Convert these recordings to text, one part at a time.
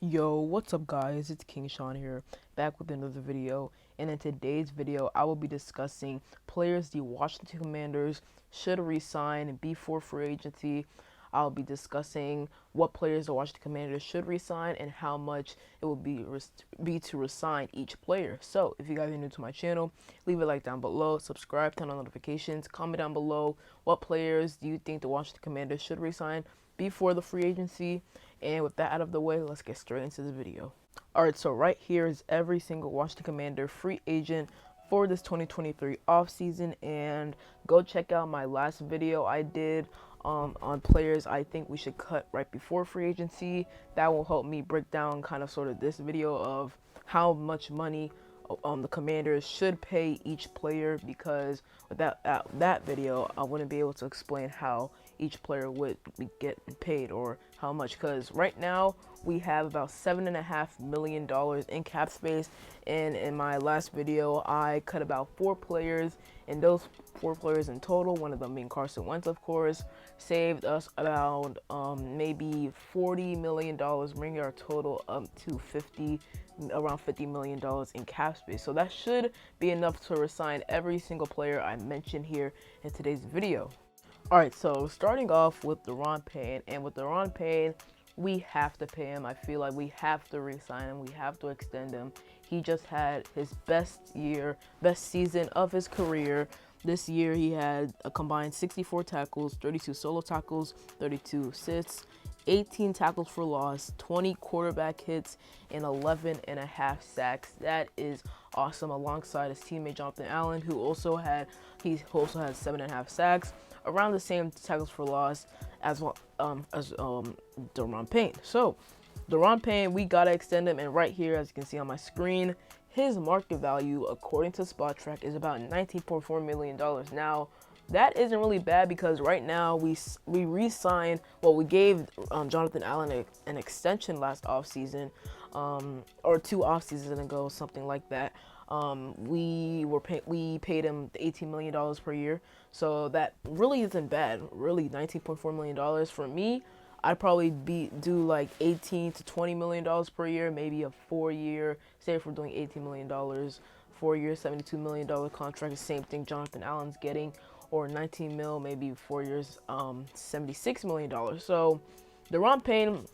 Yo, what's up guys? It's King Sean here, back with another video. And in today's video, I will be discussing players the Washington Commanders should resign before free agency. I'll be discussing what players the Washington Commanders should resign and how much it will be to resign each player. So, if you guys are new to my channel, leave a like down below, subscribe, turn on notifications, comment down below what players do you think the Washington Commanders should resign before the free agency. And with that out of the way, let's get straight into the video. Alright, so right here is every single Washington Commander free agent for this 2023 offseason. And go check out my last video I did on players I think we should cut right before free agency. That will help me break down kind of sort of this video of how much money the Commanders should pay each player, because without that video I wouldn't be able to explain how each player would get paid or how much, because right now we have about $7.5 million in cap space, and in my last video I cut about 4 players, and those 4 players in total, one of them being Carson Wentz of course, saved us about maybe $40 million, bringing our total up to around $50 million in cap space. So that should be enough to resign every single player I mentioned here in today's video. Alright, so starting off with Payne, and with Payne, we have to pay him. I feel like we have to re-sign him. We have to extend him. He just had his best season of his career. This year he had a combined 64 tackles, 32 solo tackles, 32 assists, 18 tackles for loss, 20 quarterback hits, and 11.5 sacks. That is awesome, alongside his teammate Jonathan Allen, who also had 7.5 sacks, around the same tackles for loss as Payne. So Payne, we gotta extend him, and right here, as you can see on my screen, his market value according to SpotTrack is about $19.4 million. Now that isn't really bad, because right now we re-signed, well, we gave Jonathan Allen an extension last offseason, or 2 off seasons ago, something like that. We paid him $18 million per year, so that really isn't bad. Really, $19.4 million for me. I'd probably do like $18 to $20 million per year, maybe a 4-year. Say if we're doing $18 million, 4 years, $72 million contract. The same thing Jonathan Allen's getting, or 19 mil, maybe 4 years, $76 million. So Payne,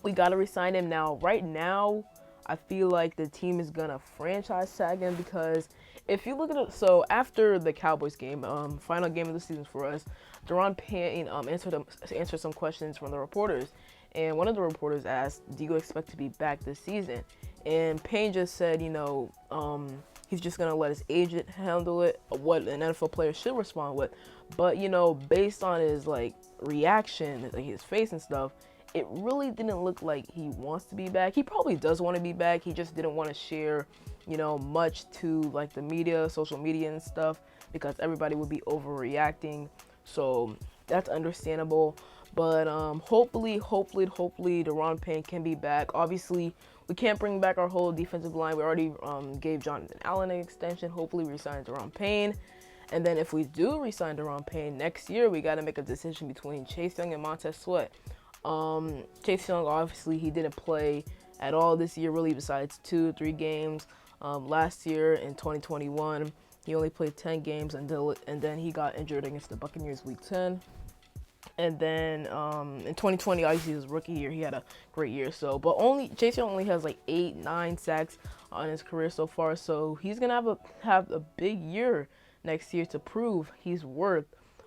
we gotta resign him now. Right now, I feel like the team is gonna franchise tag him, because if you look at it, so after the Cowboys game, final game of the season for us, Payne answered some questions from the reporters, and one of the reporters asked, "Do you expect to be back this season?" And Payne just said, he's just gonna let his agent handle it, what an NFL player should respond with. But based on his reaction, his face and stuff, it really didn't look like he wants to be back. He probably does want to be back. He just didn't want to share, much to the media, social media and stuff, because everybody would be overreacting. So that's understandable. But hopefully Payne can be back. Obviously, we can't bring back our whole defensive line. We already gave Jonathan Allen an extension. Hopefully we resign Payne. And then if we do resign Payne next year, we got to make a decision between Chase Young and Montez Sweat. Chase Young, obviously, he didn't play at all this year, really, besides 2-3 games. Last year in 2021, he only played 10 games, and then he got injured against the Buccaneers week 10. And then in 2020, obviously his rookie year, he had a great year. So, but Chase Young only has 8-9 sacks on his career so far. So he's gonna have a big year next year to prove he's worth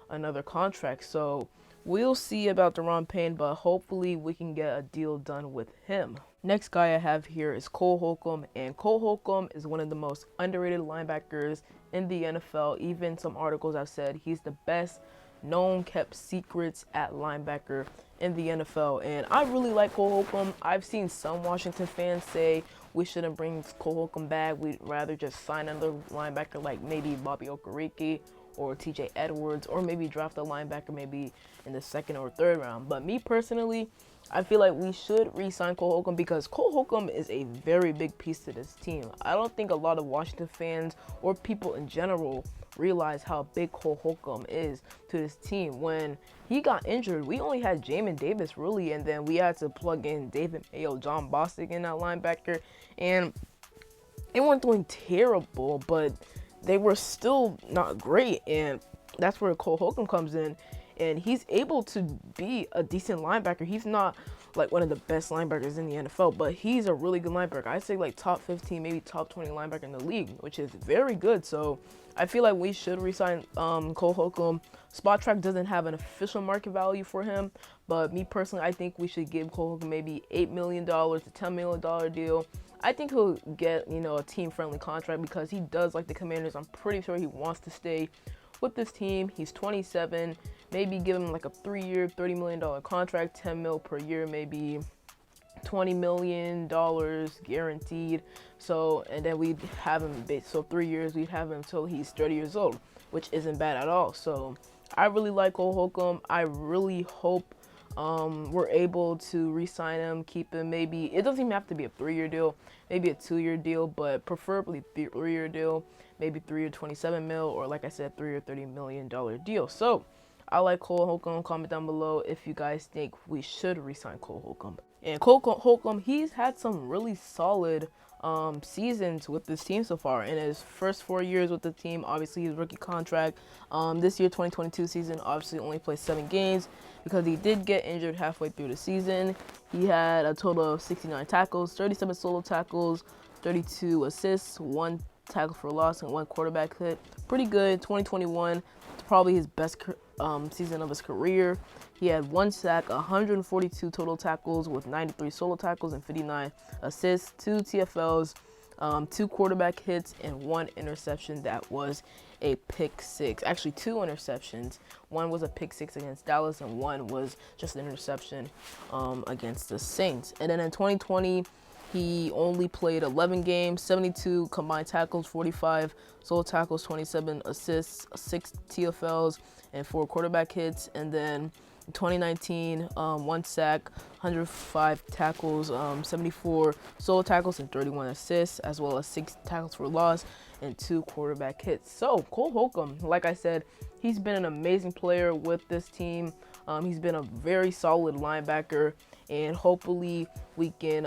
another contract. So we'll see about Payne, but hopefully we can get a deal done with him. Next guy I have here is Cole Holcomb, and Cole Holcomb is one of the most underrated linebackers in the NFL. Even some articles have said he's the best known kept secrets at linebacker in the NFL, and I really like Cole Holcomb. I've seen some Washington fans say we shouldn't bring Cole Holcomb back. We'd rather just sign another linebacker like maybe Bobby Okereke or TJ Edwards, or maybe draft a linebacker maybe in the second or third round. But me personally, I feel like we should re-sign Cole Holcomb because Cole Holcomb is a very big piece to this team. I don't think a lot of Washington fans or people in general realize how big Cole Holcomb is to this team. When he got injured, we only had Jamin Davis really, and then we had to plug in David Mayo, John Bostic in that linebacker, and they weren't doing terrible, but they were still not great, and that's where Cole Holcomb comes in, and he's able to be a decent linebacker. He's not like one of the best linebackers in the NFL, but he's a really good linebacker. I'd say like top 15, maybe top 20 linebacker in the league, which is very good. So I feel like we should re-sign Cole Holcomb. Spot Track doesn't have an official market value for him, but me personally, I think we should give Cole Holcomb maybe $8 million to $10 million deal. I think he'll get, a team-friendly contract because he does like the Commanders. I'm pretty sure he wants to stay with this team. He's 27. Maybe give him like a 3-year, $30 million contract, 10 mil per year, maybe $20 million guaranteed. So, and then we'd have him, so 3 years, we'd have him until he's 30 years old, which isn't bad at all. So I really like Cole Holcomb. I really hope we're able to re-sign him, keep him. Maybe it doesn't even have to be a 3-year deal, maybe a 2-year deal, but preferably 3-year deal, maybe 3-year 27 mil, or like I said, 3-year $30 million deal. So I like Cole Holcomb. Comment down below if you guys think we should re-sign Cole Holcomb. And Cole Holcomb, he's had some really solid seasons with this team so far. In his first 4 years with the team, obviously his rookie contract. This year, 2022 season, obviously only played 7 games because he did get injured halfway through the season. He had a total of 69 tackles, 37 solo tackles, 32 assists, 1 tackle for loss, and 1 quarterback hit. Pretty good. 2021, probably his best season of his career. He had 1 sack, 142 total tackles with 93 solo tackles and 59 assists, 2 TFLs, 2 quarterback hits, and 1 interception that was a pick 6. Actually, 2 interceptions. 1 was a pick 6 against Dallas, and 1 was just an interception against the Saints. And then in 2020, he only played 11 games, 72 combined tackles, 45 solo tackles, 27 assists, 6 TFLs, and 4 quarterback hits. And then 2019, 1 sack, 105 tackles, 74 solo tackles, and 31 assists, as well as 6 tackles for loss and 2 quarterback hits. So Cole Holcomb, like I said, he's been an amazing player with this team. He's been a very solid linebacker, and hopefully we can,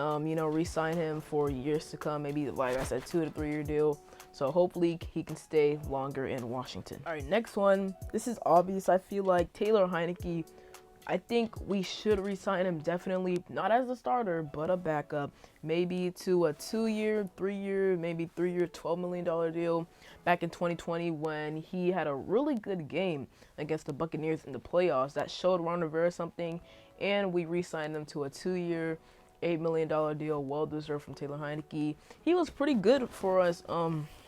re-sign him for years to come. Maybe, like I said, 2 to 3 year deal. So hopefully he can stay longer in Washington. All right, next one. This is obvious. I feel like Taylor Heinecke. I think we should re-sign him definitely, not as a starter, but a backup. Maybe to a 2-year, 3-year, maybe 3-year, $12 million deal back in 2020 when he had a really good game against the Buccaneers in the playoffs. That showed Ron Rivera something, and we re-signed him to a 2-year, $8 million deal, well-deserved from Taylor Heinecke. He was pretty good for us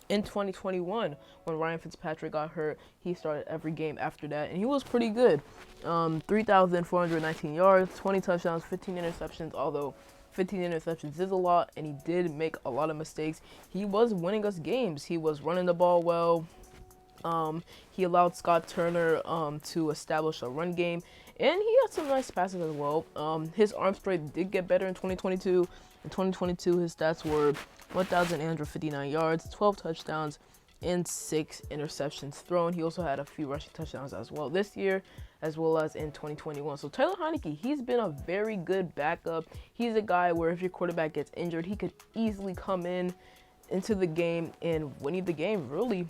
in 2021, when Ryan Fitzpatrick got hurt. He started every game after that, and he was pretty good. 3,419 yards, 20 touchdowns, 15 interceptions, although 15 interceptions is a lot, and he did make a lot of mistakes. He was winning us games. He was running the ball well. He allowed Scott Turner to establish a run game, and he had some nice passes as well. His arm strength did get better in 2022. In 2022, his stats were 1,859 yards, 12 touchdowns, and 6 interceptions thrown. He also had a few rushing touchdowns as well this year, as well as in 2021. So Taylor Heinecke, he's been a very good backup. He's a guy where if your quarterback gets injured, he could easily come into the game and win you the game, really,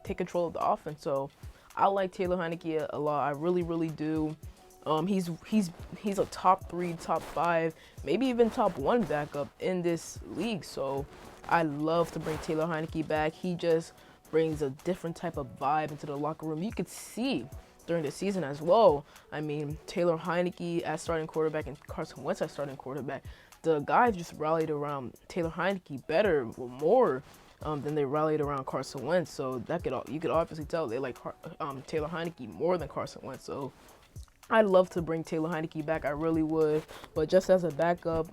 take control of the offense. So I like Taylor Heinecke a lot. I really, really do. He's a top 3, top 5, maybe even top 1 backup in this league. So I love to bring Taylor Heinecke back. He just brings a different type of vibe into the locker room. You could see during the season as well. I mean, Taylor Heinecke as starting quarterback and Carson Wentz as starting quarterback. The guys just rallied around Taylor Heinecke better, more than they rallied around Carson Wentz. So you could obviously tell they like Taylor Heinecke more than Carson Wentz. So I'd love to bring Taylor Heinecke back. I really would. But just as a backup,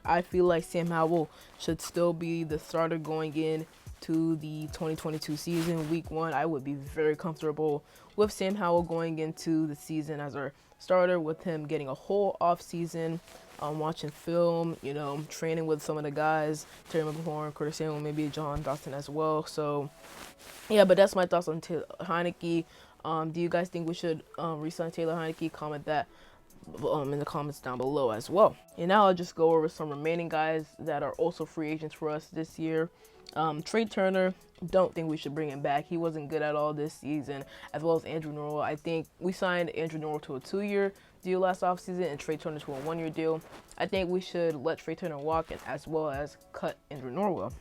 I feel like Sam Howell should still be the starter going in to the 2022 season, week 1, I would be very comfortable with Sam Howell going into the season as our starter, with him getting a whole off season, watching film, training with some of the guys, Terry McLaurin, Curtis Samuel, maybe John Dawson as well. So yeah, but that's my thoughts on Heinecke. Do you guys think we should re-sign Taylor Heinecke? Comment that in the comments down below as well. And now I'll just go over some remaining guys that are also free agents for us this year. Trey Turner, don't think we should bring him back. He wasn't good at all this season, as well as Andrew Norwell. I think we signed Andrew Norwell to a 2-year deal last offseason and Trey Turner to a 1-year deal. I think we should let Trey Turner walk, and as well as cut Andrew Norwell.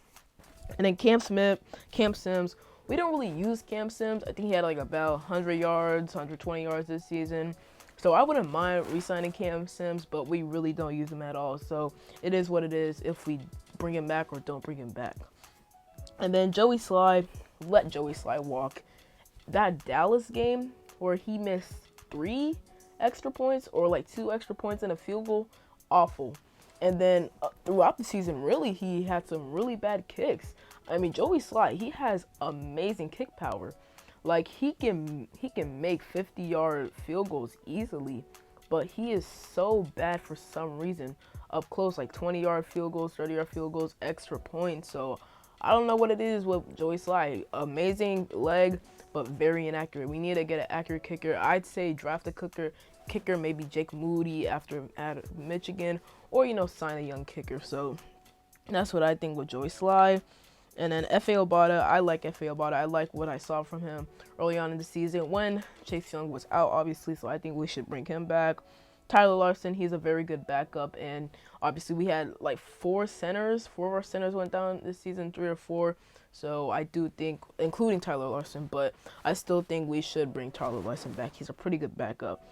And then Cam Sims, we don't really use Cam Sims. I think he had like about 100 yards, 120 yards this season. So I wouldn't mind re-signing Cam Sims, but we really don't use him at all. So it is what it is if we bring him back or don't bring him back. And then Joey Slye, let Joey Slye walk. That Dallas game where he missed 3 extra points or like 2 extra points and a field goal, awful. And then throughout the season, really, he had some really bad kicks. I mean, Joey Slye, he has amazing kick power. Like, he can make 50-yard field goals easily, but he is so bad for some reason up close, like 20-yard field goals, 30-yard field goals, extra points. So I don't know what it is with Joey Slye. Amazing leg, but very inaccurate. We need to get an accurate kicker. I'd say draft a kicker, maybe Jake Moody at Michigan, or sign a young kicker. So that's what I think with Joey Slye. And then F.A. Obata, I like F.A. Obata. I like what I saw from him early on in the season when Chase Young was out, obviously, so I think we should bring him back. Tyler Larson, he's a very good backup, and obviously we had like 4 centers. 4 of our centers went down this season, 3 or 4. So I do think, including Tyler Larson, but I still think we should bring Tyler Larson back. He's a pretty good backup.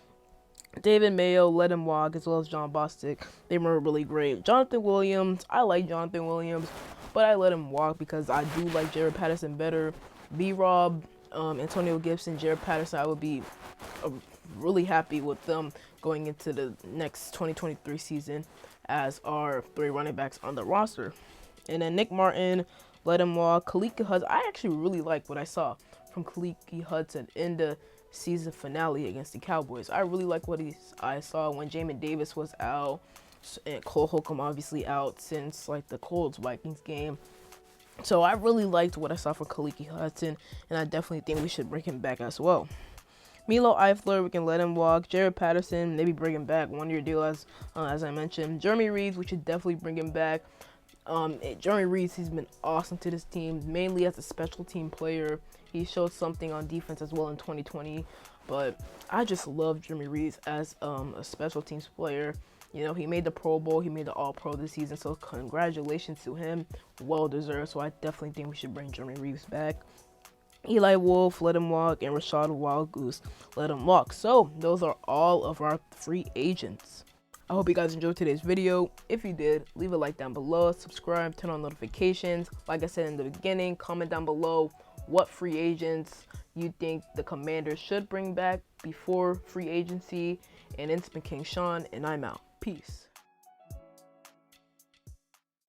David Mayo, let him walk, as well as John Bostic. They were really great. Jonathan Williams, I like Jonathan Williams, but I let him walk because I do like Jared Patterson better. B-Rob, Antonio Gibson, Jared Patterson, I would be really happy with them going into the next 2023 season as our 3 running backs on the roster. And then Nick Martin, let him walk. Khaleke Hudson, I actually really like what I saw from Khaleke Hudson in the season finale against the Cowboys. I really like what I saw when Jamin Davis was out, and Cole Holcomb obviously out since like the Colts-Vikings game. So I really liked what I saw from Khaleke Hudson, and I definitely think we should bring him back as well. Milo Eifler, we can let him walk. Jared Patterson, maybe bring him back, 1-year deal as I mentioned. Jeremy Reeves, we should definitely bring him back. Jeremy Reeves, he's been awesome to this team, mainly as a special team player. He showed something on defense as well in 2020, but I just love Jeremy Reeves as a special teams player. He made the Pro Bowl, he made the All-Pro this season, so congratulations to him. Well deserved, so I definitely think we should bring Jeremy Reeves back. Eli Wolf, let him walk, and Rashad Wildgoose, let him walk. So those are all of our free agents. I hope you guys enjoyed today's video. If you did, leave a like down below, subscribe, turn on notifications. Like I said in the beginning, comment down below what free agents you think the Commanders should bring back before free agency. And it's been King Sean, and I'm out. Peace.